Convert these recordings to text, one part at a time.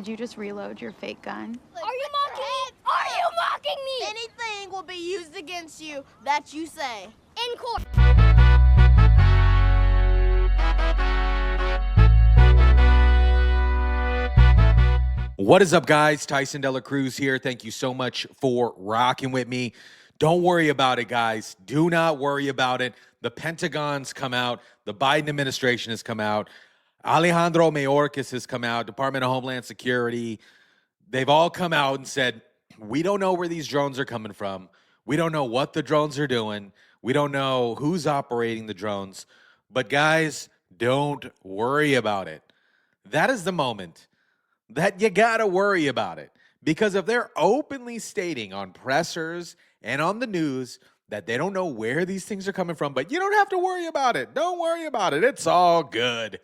Did you just reload your fake gun? Are you mocking me? Are you mocking me? Anything will be used against you that you say. In court. What is up, guys? Tyson DELACRUZ here. Thank you so much for rocking with me. Don't worry about it, guys. Do not worry about it. The Pentagon's come out. The Biden administration has come out. Alejandro Mayorkas has come out. Department of Homeland Security. They've all come out and said, we don't know where these drones are coming from. We don't know what the drones are doing. We don't know who's operating the drones. But guys, don't worry about it. That is the moment that you gotta worry about it. Because if they're openly stating on pressers and on the news that they don't know where these things are coming from, but you don't have to worry about it. Don't worry about it. It's all good.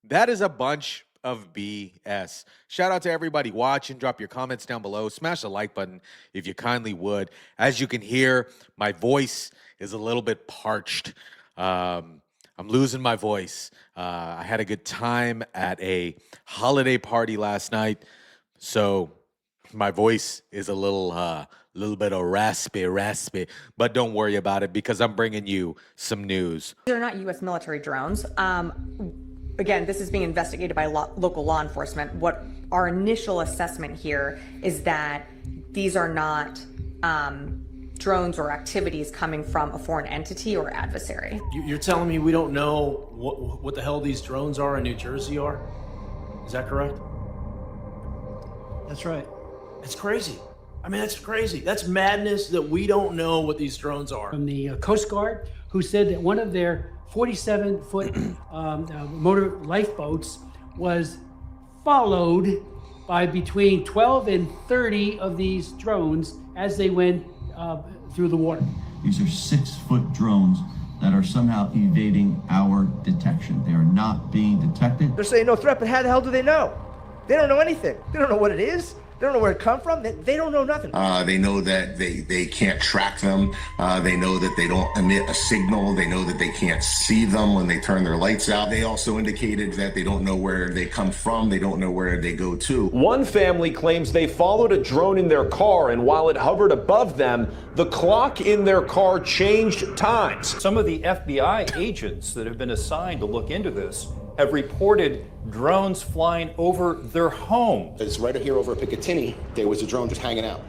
That is a bunch of BS. Shout out to everybody watching. Drop your comments down below. Smash the like button if you kindly would. As you can hear, my voice is a little bit parched. I'm losing my voice. I had a good time at a holiday party last night, so my voice is a little bit of raspy, but don't worry about it because I'm bringing you some news. These are not U.S. military drones. Again, this is being investigated by local law enforcement. What our initial assessment here is that these are not drones or activities coming from a foreign entity or adversary. You're telling me we don't know what the hell these drones are in New Jersey are? Is that correct? That's right. It's crazy. I mean, that's crazy. That's madness that we don't know what these drones are. From the Coast Guard, who said that one of their 47-foot motor lifeboats was followed by between 12 and 30 of these drones as they went through the water. These are 6-foot drones that are somehow evading our detection. They are not being detected. They're saying no threat, but how the hell do they know? They don't know anything. They don't know what it is. They don't know where it come from. They don't know nothing. They know that they can't track them. They know that they don't emit a signal. They know that they can't see them when they turn their lights out. They also indicated that they don't know where they come from. They don't know where they go to. One family claims they followed a drone in their car, and while it hovered above them, the clock in their car changed times. Some of the FBI agents that have been assigned to look into this have reported drones flying over their home. It's right here over Picatinny. There was a drone just hanging out.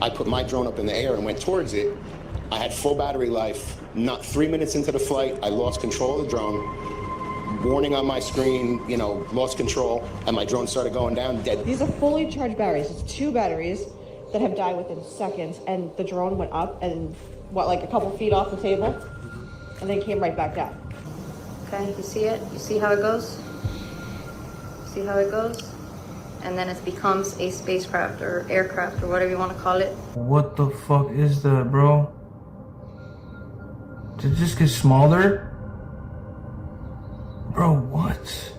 I put my drone up in the air and went towards it. I had full battery life. Not 3 minutes into the flight, I lost control of the drone. Warning on my screen, lost control, and my drone started going down dead. These are fully charged batteries. It's 2 batteries that have died within seconds, and the drone went up and, like a couple feet off the table, and then came right back down. Okay, you see it? You see how it goes? See how it goes? And then it becomes a spacecraft or aircraft or whatever you want to call it. What the fuck is that, bro? Did it just get smaller? Bro, what?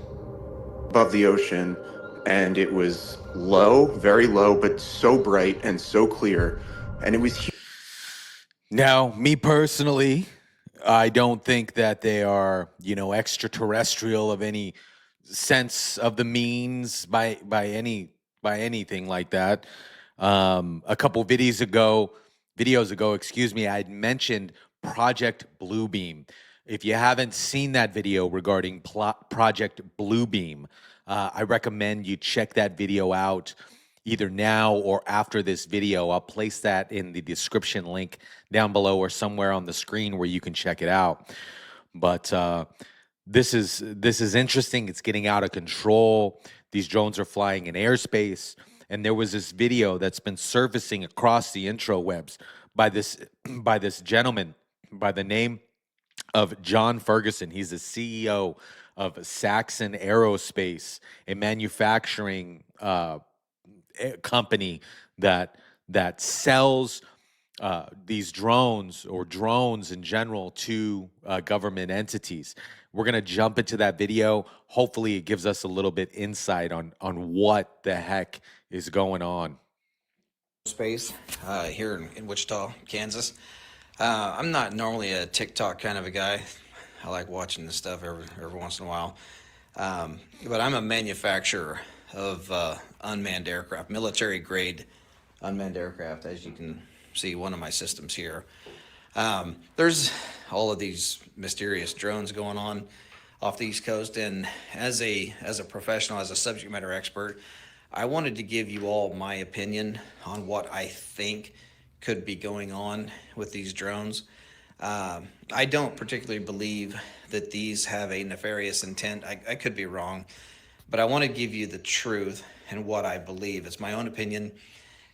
Above the ocean, and it was low, very low, but so bright and so clear, and it was huge. Now, me personally, I don't think that they are, extraterrestrial of any sense of the means by anything like that. A couple videos ago, I had mentioned Project Bluebeam. If you haven't seen that video regarding Project Bluebeam, I recommend you check that video out either now or after this video. I'll place that in the description link down below or somewhere on the screen where you can check it out. But this is interesting. It's getting out of control. These drones are flying in airspace. And there was this video that's been surfacing across the intrawebs by this gentleman by the name of John Ferguson. He's the CEO of Saxon Aerospace, a manufacturing company that sells these drones or drones in general to government entities. We're going to jump into that video. Hopefully it gives us a little bit insight on what the heck is going on. Space here in Wichita, Kansas. I'm not normally a TikTok kind of a guy. I like watching this stuff every once in a while. But I'm a manufacturer of unmanned aircraft, military grade unmanned aircraft, as you can see one of my systems here. There's all of these mysterious drones going on off the East Coast, and as a professional, as a subject matter expert, I wanted to give you all my opinion on what I think could be going on with these drones. I don't particularly believe that these have a nefarious intent. I could be wrong, but I want to give you the truth and what I believe. It's my own opinion,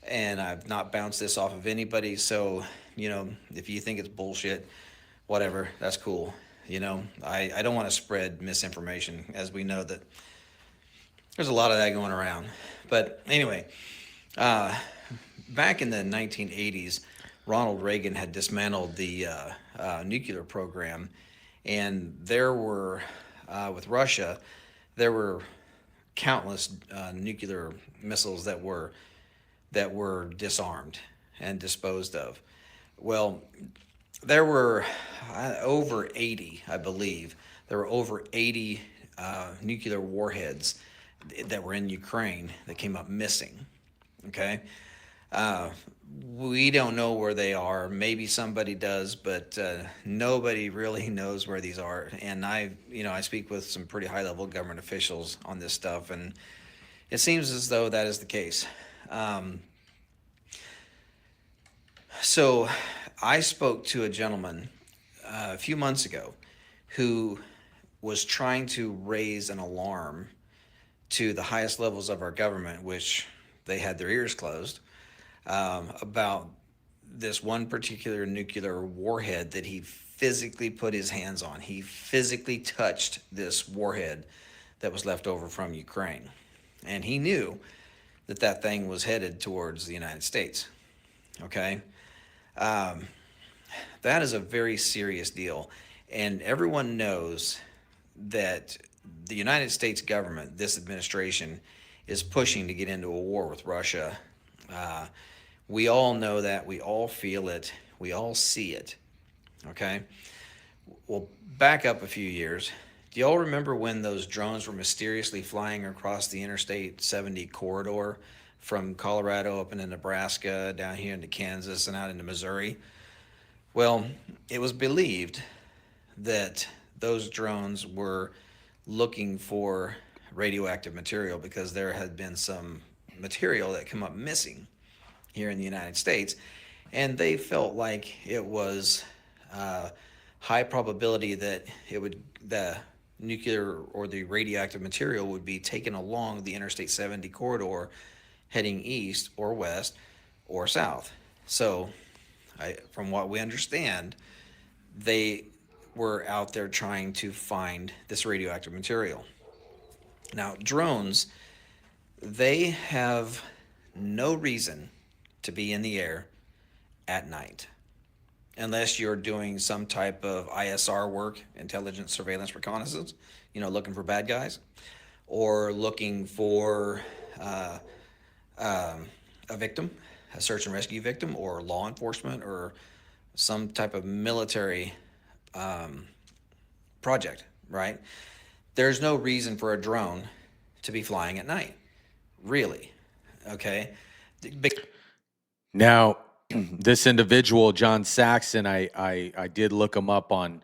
and I've not bounced this off of anybody. So, you know, if you think it's bullshit, whatever, that's cool. You know, I don't want to spread misinformation, as we know that there's a lot of that going around. But anyway, back in the 1980s, Ronald Reagan had dismantled the nuclear program, and there were, with Russia, there were countless nuclear missiles that were disarmed and disposed of. Well, there were over 80, I believe. There were over 80 nuclear warheads that were in Ukraine that came up missing. Okay, we don't know where they are. Maybe somebody does, but nobody really knows where these are. And I speak with some pretty high-level government officials on this stuff, and it seems as though that is the case. So I spoke to a gentleman a few months ago who was trying to raise an alarm to the highest levels of our government, which they had their ears closed, about this one particular nuclear warhead that he physically put his hands on. He physically touched this warhead that was left over from Ukraine. And he knew that that thing was headed towards the United States. Okay? That is a very serious deal. And everyone knows that the United States government, this administration, is pushing to get into a war with Russia. We all know that. We all feel it. We all see it. Okay? Well, back up a few years. Do y'all remember when those drones were mysteriously flying across the Interstate 70 corridor from Colorado up into Nebraska, down here into Kansas, and out into Missouri? Well, it was believed that those drones were looking for radioactive material because there had been some material that come up missing here in the United States, and they felt like it was high probability that the nuclear or the radioactive material would be taken along the Interstate 70 corridor heading east or west or south. So from what we understand, they were out there trying to find this radioactive material. Now, drones, they have no reason to be in the air at night unless you're doing some type of ISR work, intelligence, surveillance, reconnaissance, looking for bad guys, or looking for a victim, a search and rescue victim, or law enforcement, or some type of military project, right? There's no reason for a drone to be flying at night, really, okay? Now, this individual, John Saxon, I did look him up on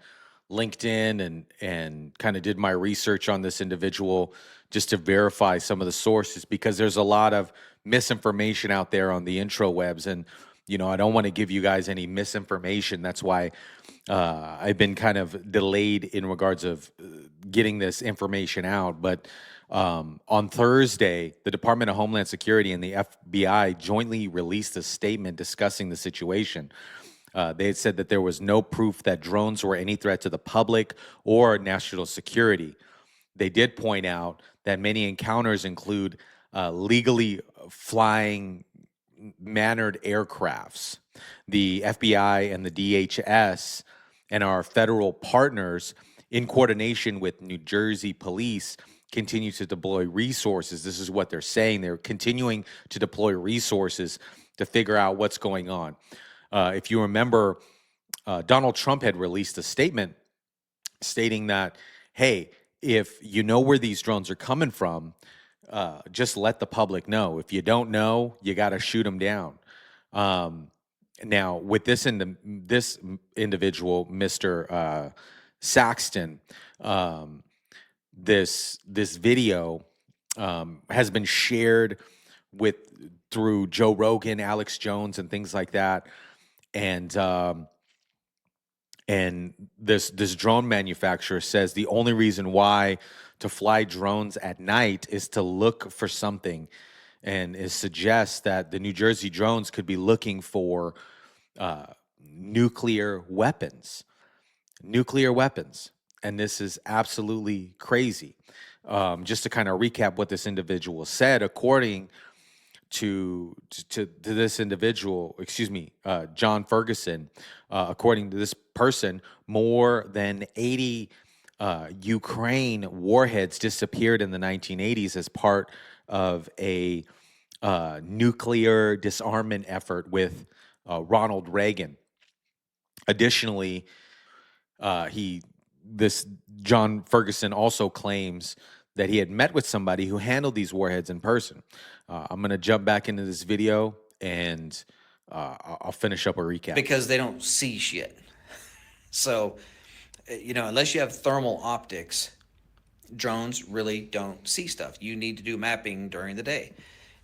LinkedIn and kind of did my research on this individual just to verify some of the sources, because there's a lot of misinformation out there on the intrawebs, and I don't want to give you guys any misinformation. That's why I've been kind of delayed in regards of getting this information out. But on Thursday, the Department of Homeland Security and the FBI jointly released a statement discussing the situation. They had said that there was no proof that drones were any threat to the public or national security. They did point out that many encounters include legally flying mannered aircrafts. The FBI and the DHS and our federal partners, in coordination with New Jersey police, continue to deploy resources. This is what they're saying. They're continuing to deploy resources to figure out what's going on. If you remember, Donald Trump had released a statement stating that, hey, if you know where these drones are coming from, just let the public know. If you don't know, you got to shoot them down. Now, with this individual, Mr. Saxton, this video has been shared through Joe Rogan, Alex Jones, and things like that, and this drone manufacturer says the only reason why to fly drones at night is to look for something, and it suggests that the New Jersey drones could be looking for nuclear weapons. And this is absolutely crazy. Just to kind of recap what this individual said, according to this individual, John Ferguson, according to this person, more than 80 Ukraine warheads disappeared in the 1980s as part of a nuclear disarmament effort with Ronald Reagan. Additionally, John Ferguson also claims that he had met with somebody who handled these warheads in person. I'm going to jump back into this video and I'll finish up a recap. Because they don't see shit. So, unless you have thermal optics, drones really don't see stuff. You need to do mapping during the day.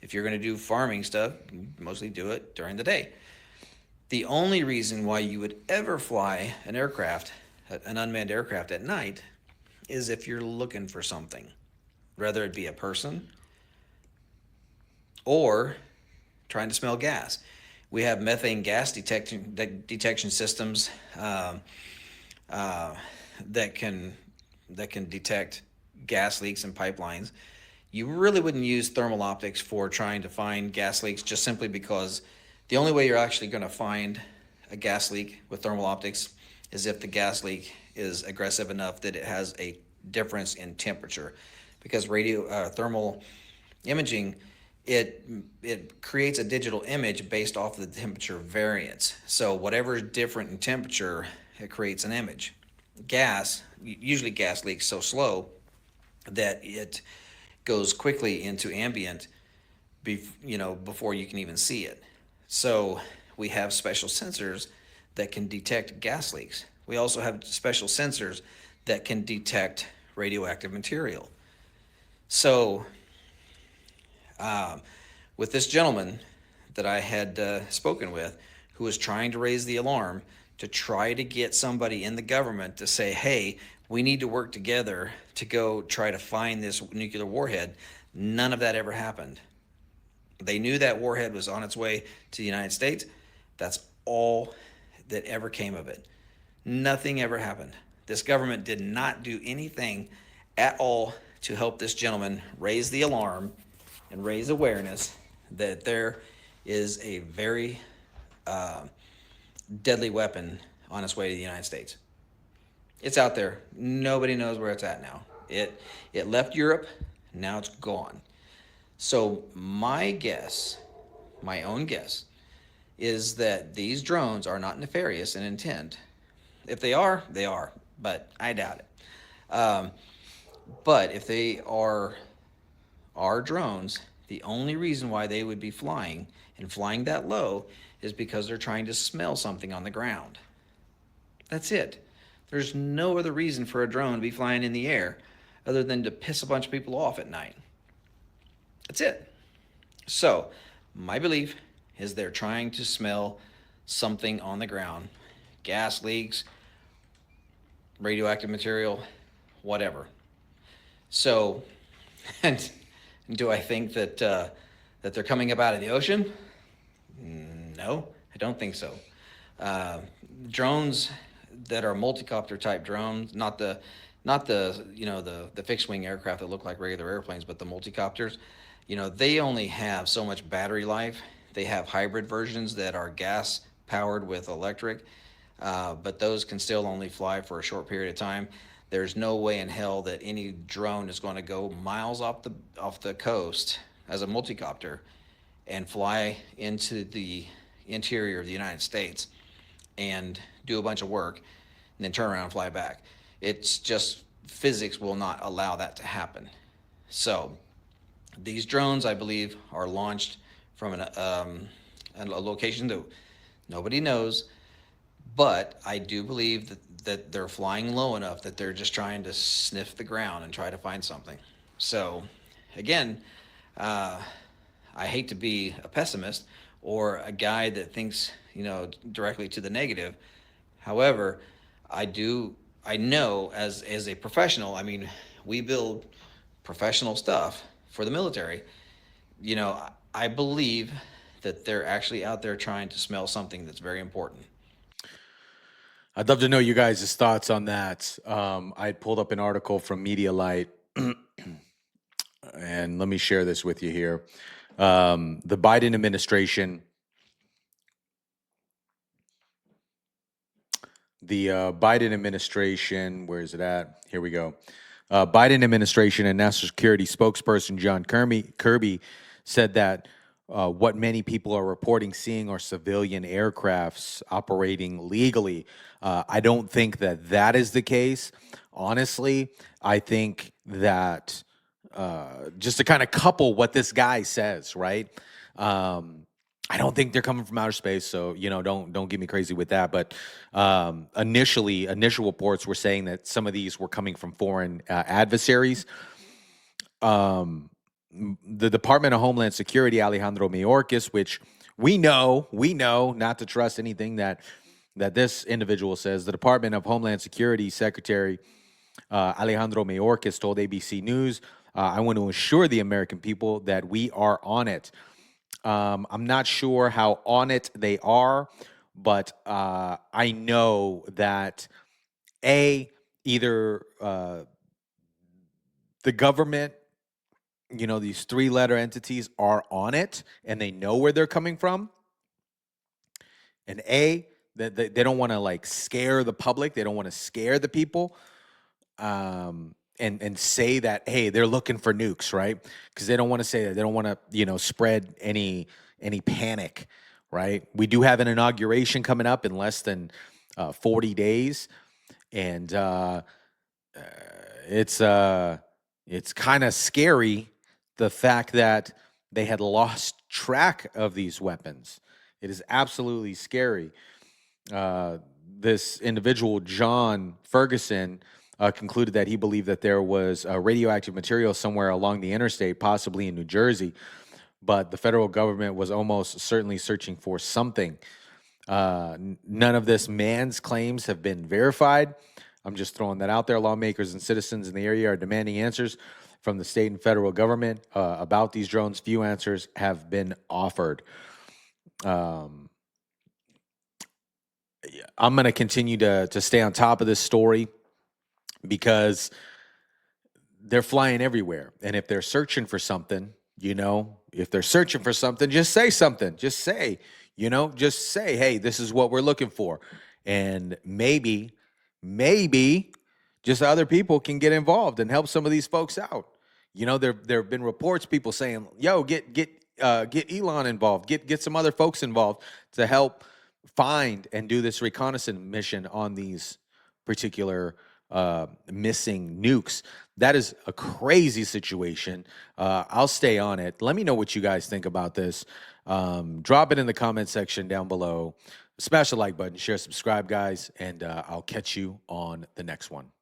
If you're going to do farming stuff, you mostly do it during the day. The only reason why you would ever fly an unmanned aircraft at night, is if you're looking for something, whether it be a person or trying to smell gas. We have methane gas detection systems that can detect gas leaks in pipelines. You really wouldn't use thermal optics for trying to find gas leaks, just simply because the only way you're actually going to find a gas leak with thermal optics is if the gas leak is aggressive enough that it has a difference in temperature. Because thermal imaging, it creates a digital image based off of the temperature variance. So whatever is different in temperature, it creates an image. Usually gas leaks so slow that it goes quickly into ambient before you can even see it. So we have special sensors that can detect gas leaks. We also have special sensors that can detect radioactive material. So with this gentleman that I had spoken with, who was trying to raise the alarm to try to get somebody in the government to say, hey, we need to work together to go try to find this nuclear warhead, none of that ever happened. They knew that warhead was on its way to the United States. That's all that ever came of it. Nothing ever happened. This government did not do anything at all to help this gentleman raise the alarm and raise awareness that there is a very deadly weapon on its way to the United States. It's out there. Nobody knows where it's at now. It left Europe. Now it's gone. So my own guess, is that these drones are not nefarious in intent. If they are, they are, but I doubt it. But if they are drones, the only reason why they would be flying and flying that low is because they're trying to smell something on the ground. That's it. There's no other reason for a drone to be flying in the air other than to piss a bunch of people off at night. That's it. So my belief is they're trying to smell something on the ground. Gas leaks, radioactive material, whatever. So, and do I think that they're coming up out of the ocean? No, I don't think so. Drones that are multi-copter type drones, not the fixed wing aircraft that look like regular airplanes, but the multi-copters, they only have so much battery life. They have hybrid versions that are gas powered with electric, but those can still only fly for a short period of time. There's no way in hell that any drone is going to go miles off the coast as a multi-copter and fly into the interior of the United States and do a bunch of work and then turn around and fly back. It's just physics will not allow that to happen. So These drones, I believe, are launched from a location that nobody knows, but I do believe that they're flying low enough that they're just trying to sniff the ground and try to find something. So, again, I hate to be a pessimist or a guy that thinks, directly to the negative. However, I know as a professional, I mean, we build professional stuff for the military. I believe that they're actually out there trying to smell something that's very important. I'd love to know you guys' thoughts on that. I pulled up an article from Medialite, and let me share this with you here. The Biden administration, where is it at? Here we go. Biden administration and National Security spokesperson John Kirby said that what many people are reporting seeing are civilian aircrafts operating legally. I don't think that is the case. Honestly, I think that just to kind of couple what this guy says, right? I don't think they're coming from outer space, so don't get me crazy with that. But initial reports were saying that some of these were coming from foreign adversaries. The Department of Homeland Security, Alejandro Mayorkas, which we know not to trust anything that this individual says. The Department of Homeland Security Secretary Alejandro Mayorkas told ABC News, "I want to assure the American people that we are on it." I'm not sure how on it they are, but I know that either the government, these three-letter entities are on it and they know where they're coming from, and that they don't want to scare the public, they don't want to scare the people, and say that, hey, they're looking for nukes, right? Because they don't want to say that. They don't want to, spread any panic, right? We do have an inauguration coming up in less than 40 days, and it's kind of scary, the fact that they had lost track of these weapons. It is absolutely scary. This individual, John Ferguson, concluded that he believed that there was radioactive material somewhere along the interstate, possibly in New Jersey, but the federal government was almost certainly searching for something. None of this man's claims have been verified. I'm just throwing that out there. Lawmakers and citizens in the area are demanding answers from the state and federal government about these drones. Few answers have been offered. I'm going to continue to stay on top of this story, because they're flying everywhere. And if they're searching for something, just say something. Just say, hey, this is what we're looking for. And maybe just other people can get involved and help some of these folks out. There have been reports, people saying, yo, get Elon involved, get some other folks involved to help find and do this reconnaissance mission on these particular missing nukes. That is a crazy situation. I'll stay on it. Let me know what you guys think about this. Drop it in the comment section down below. Smash the like button, share, subscribe, guys, and I'll catch you on the next one.